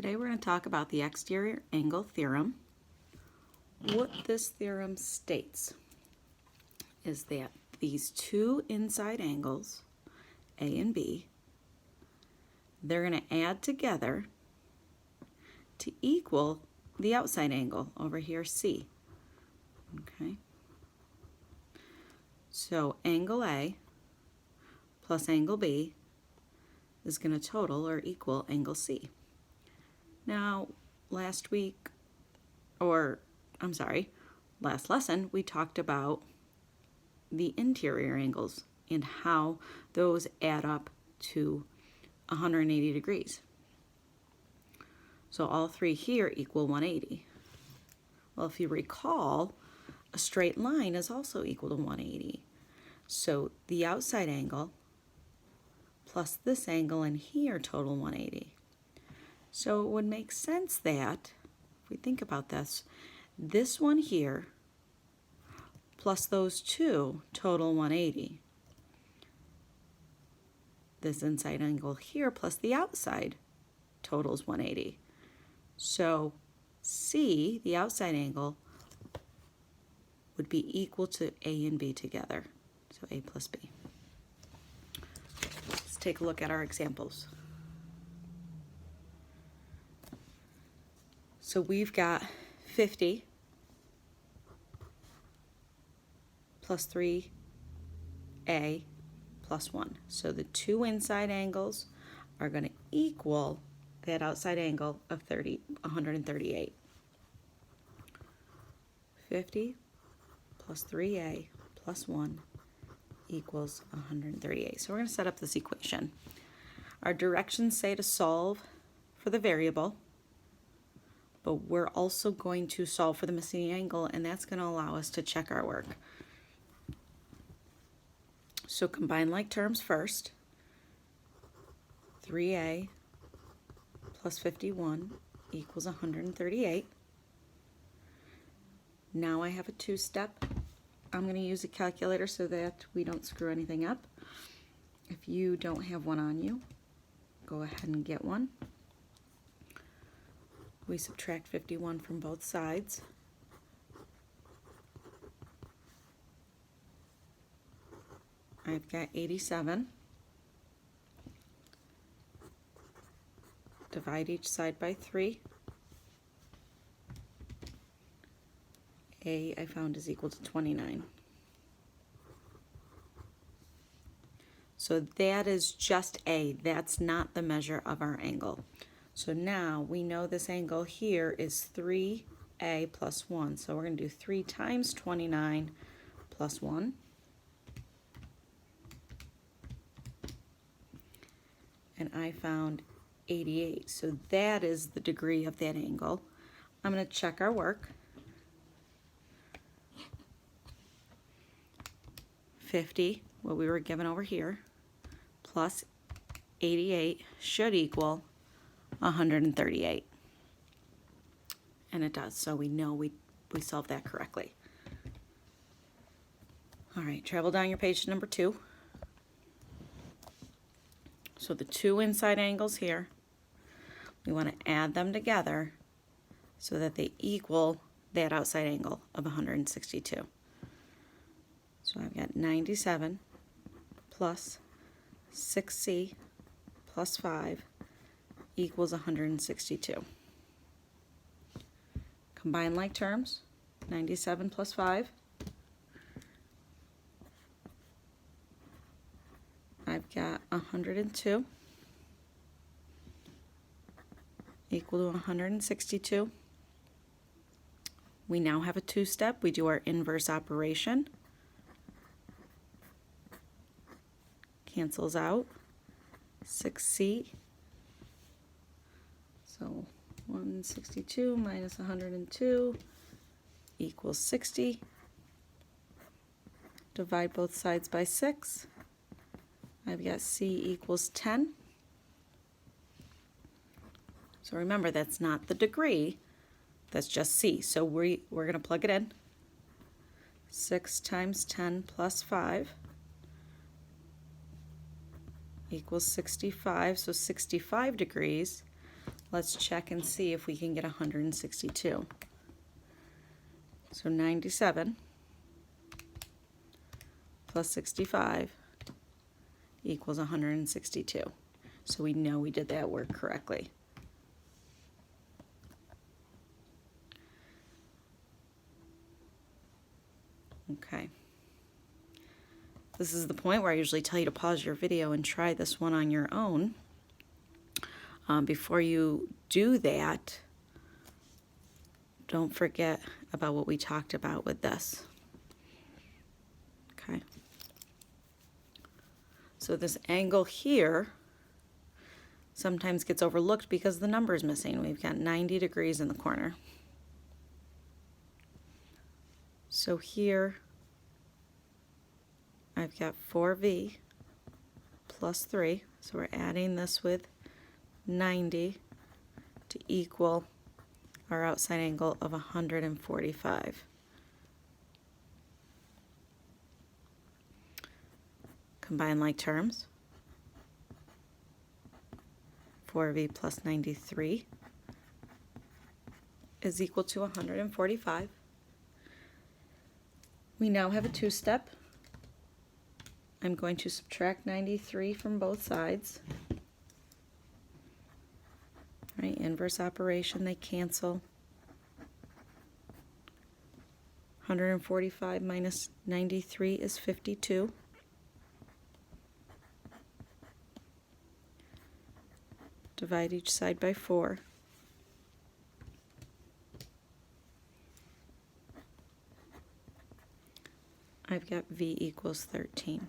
Today we're going to talk about the exterior angle theorem. What this theorem states is that these two inside angles, A and B, they're going to add together to equal the outside angle over here, C. Okay. So angle A plus angle B is going to total or equal angle C. Now, last lesson, we talked about the interior angles and how those add up to 180 degrees. So all three here equal 180. Well, if you recall, a straight line is also equal to 180. So the outside angle plus this angle in here total 180. So it would make sense that, if we think about this one here plus those two total 180. This inside angle here plus the outside totals 180. So C, the outside angle, would be equal to A and B together. So A plus B. Let's take a look at our examples. So we've got 50 plus 3A plus 1. So the two inside angles are going to equal that outside angle of 138. 50 plus 3A plus 1 equals 138. So we're going to set up this equation. Our directions say to solve for the variable, but we're also going to solve for the missing angle, and that's going to allow us to check our work. So combine like terms first. 3A plus 51 equals 138. Now I have a two-step. I'm going to use a calculator so that we don't screw anything up. If you don't have one on you, go ahead and get one. We subtract 51 from both sides. I've got 87. Divide each side by 3. A I found is equal to 29. So that is just A. That's not the measure of our angle. So now we know this angle here is 3A plus 1. So we're going to do 3 times 29 plus 1. And I found 88. So that is the degree of that angle. I'm going to check our work. 50, what we were given over here, plus 88 should equal 138. And it does, so we know we solved that correctly. All right, travel down your page to number 2. So the two inside angles here, we want to add them together so that they equal that outside angle of 162. So I've got 97 plus 6C plus 5 equals 162. Combine like terms, 97 plus 5. I've got 102 equal to 162. We now have a two-step. We do our inverse operation. Cancels out. 6C. So 162 minus 102 equals 60. Divide both sides by 6. I've got C equals 10. So remember, that's not the degree, that's just C. So we're going to plug it in. 6 times 10 plus 5 equals 65, so 65 degrees let's check and see if we can get 162. So 97 plus 65 equals 162. So we know we did that work correctly. Okay. This is the point where I usually tell you to pause your video and try this one on your own. Before you do that, don't forget about what we talked about with this. Okay. So this angle here sometimes gets overlooked because the number is missing. We've got 90 degrees in the corner. So here I've got 4v plus 3. So we're adding this with 90 to equal our outside angle of 145. Combine like terms. 4v plus 93 is equal to 145. We now have a two-step. I'm going to subtract 93 from both sides. Right, inverse operation, they cancel. 145 minus 93 is 52. Divide each side by 4. I've got v equals 13.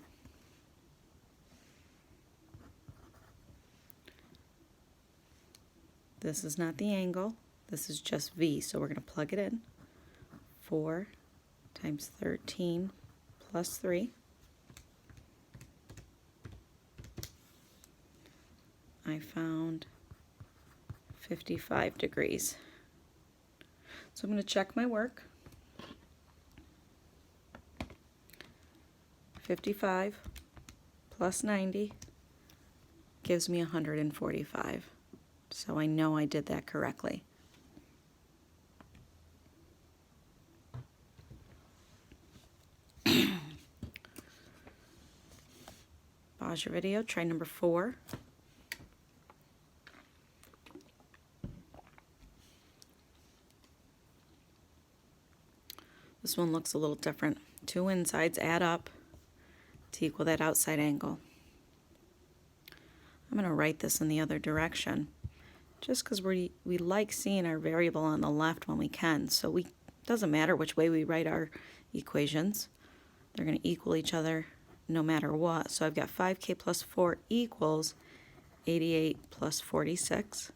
This is not the angle, this is just v, so we're going to plug it in. 4 times 13 plus 3. I found 55 degrees. So I'm going to check my work. 55 plus 90 gives me 145. So I know I did that correctly. Pause your video, try number 4. This one looks a little different. Two insides add up to equal that outside angle. I'm going to write this in the other direction just because we like seeing our variable on the left when we can. So it doesn't matter which way we write our equations. They're going to equal each other no matter what. So I've got 5k plus 4 equals 88 plus 46.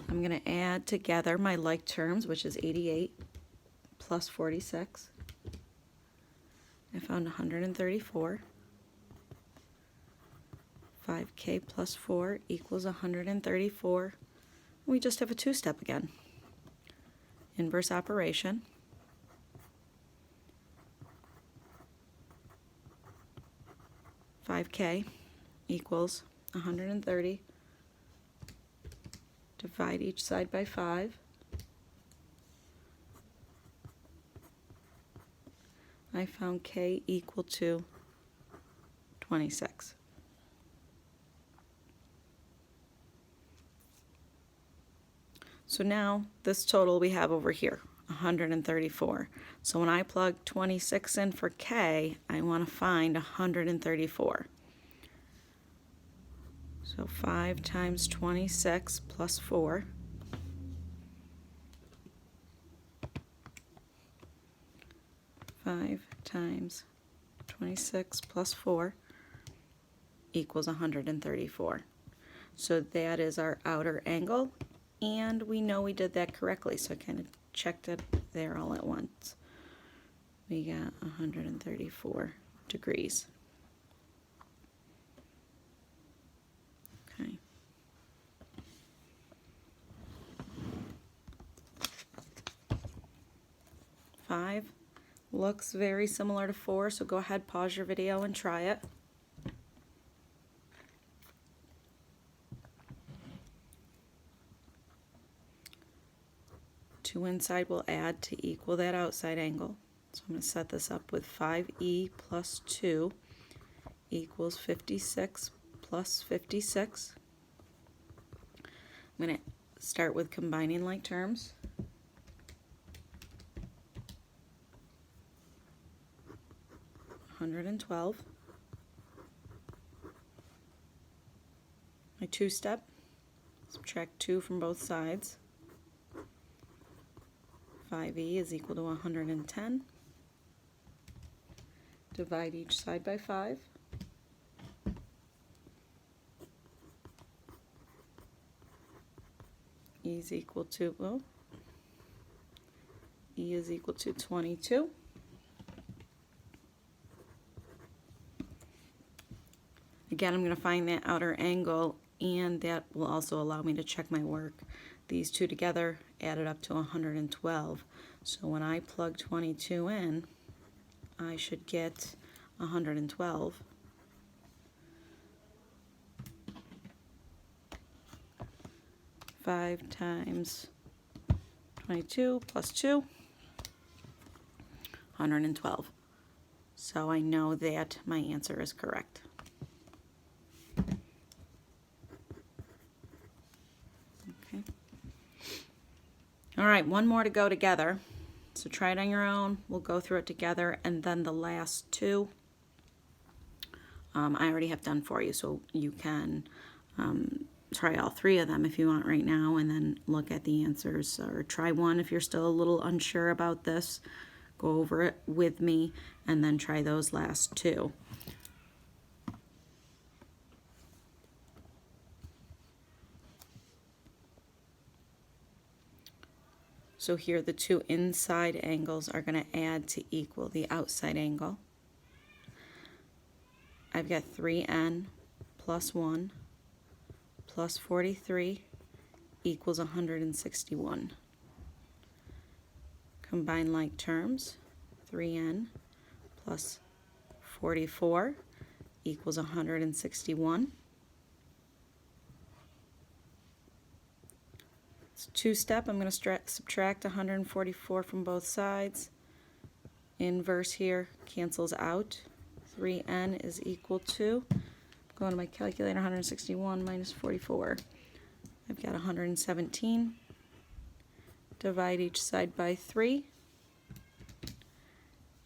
I'm going to add together my like terms, which is 88 plus 46. I found 134. 5k plus 4 equals 134. We just have a two-step again. Inverse operation. $5k equals 130. Divide each side by 5. I found k equal to 26. So now this total we have over here, 134. So when I plug 26 in for k, I want to find 134. So 5 times 26 plus 4. Five times 26 plus 4 equals 134. So that is our outer angle, and we know we did that correctly, so I kind of checked it there all at once. We got 134 degrees. Okay. Five looks very similar to 4, so go ahead, pause your video and try it. 2 inside will add to equal that outside angle. So I'm going to set this up with 5e plus 2 equals 56 plus 56. I'm going to start with combining like terms. $112. My two-step, subtract 2 from both sides. 5e is equal to 110. Divide each side by 5. E is equal to, well, E is equal to 22. Again, I'm going to find that outer angle, and that will also allow me to check my work. These two together added up to 112. So when I plug 22 in, I should get 112. Five times 22 plus 2, 112. So I know that my answer is correct. Okay. All right, one more to go together. So try it on your own. We'll go through it together, and then the last two I already have done for you, so you can try all three of them if you want right now, and then look at the answers, or try one if you're still a little unsure about this. Go over it with me, and then try those last two. So here the two inside angles are going to add to equal the outside angle. I've got 3n plus 1 plus 43 equals 161. Combine like terms. 3n plus 44 equals 161. It's two-step. I'm going to subtract 144 from both sides. Inverse here cancels out. 3n is equal to, going to my calculator, 161 minus 44. I've got 117. Divide each side by 3.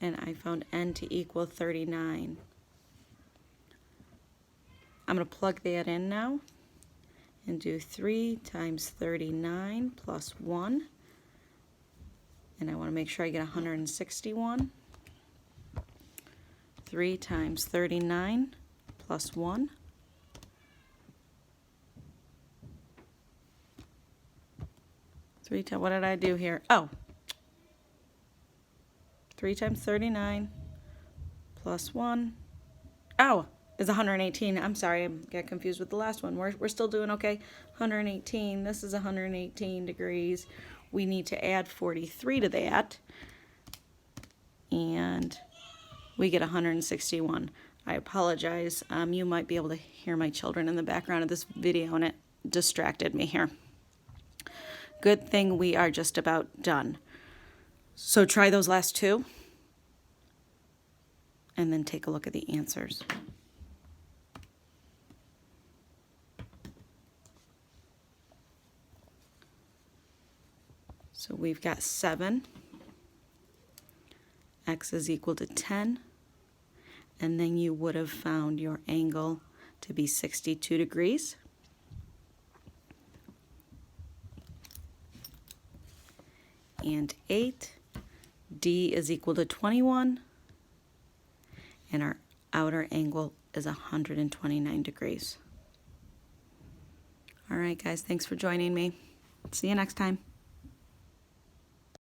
And I found n to equal 39. I'm going to plug that in now and do 3 times 39 plus 1. And I want to make sure I get 161. 3 times 39 plus 1. What did I do here? Oh, 3 times 39 plus 1. Oh, is 118. I'm sorry, I got confused with the last one. We're still doing okay. 118. This is 118 degrees. We need to add 43 to that, and we get 161. I apologize. You might be able to hear my children in the background of this video, and it distracted me here. Good thing we are just about done. So try those last two, and then take a look at the answers. So we've got 7. X is equal to 10. And then you would have found your angle to be 62 degrees. And 8. D is equal to 21. And our outer angle is 129 degrees. All right, guys, thanks for joining me. See you next time.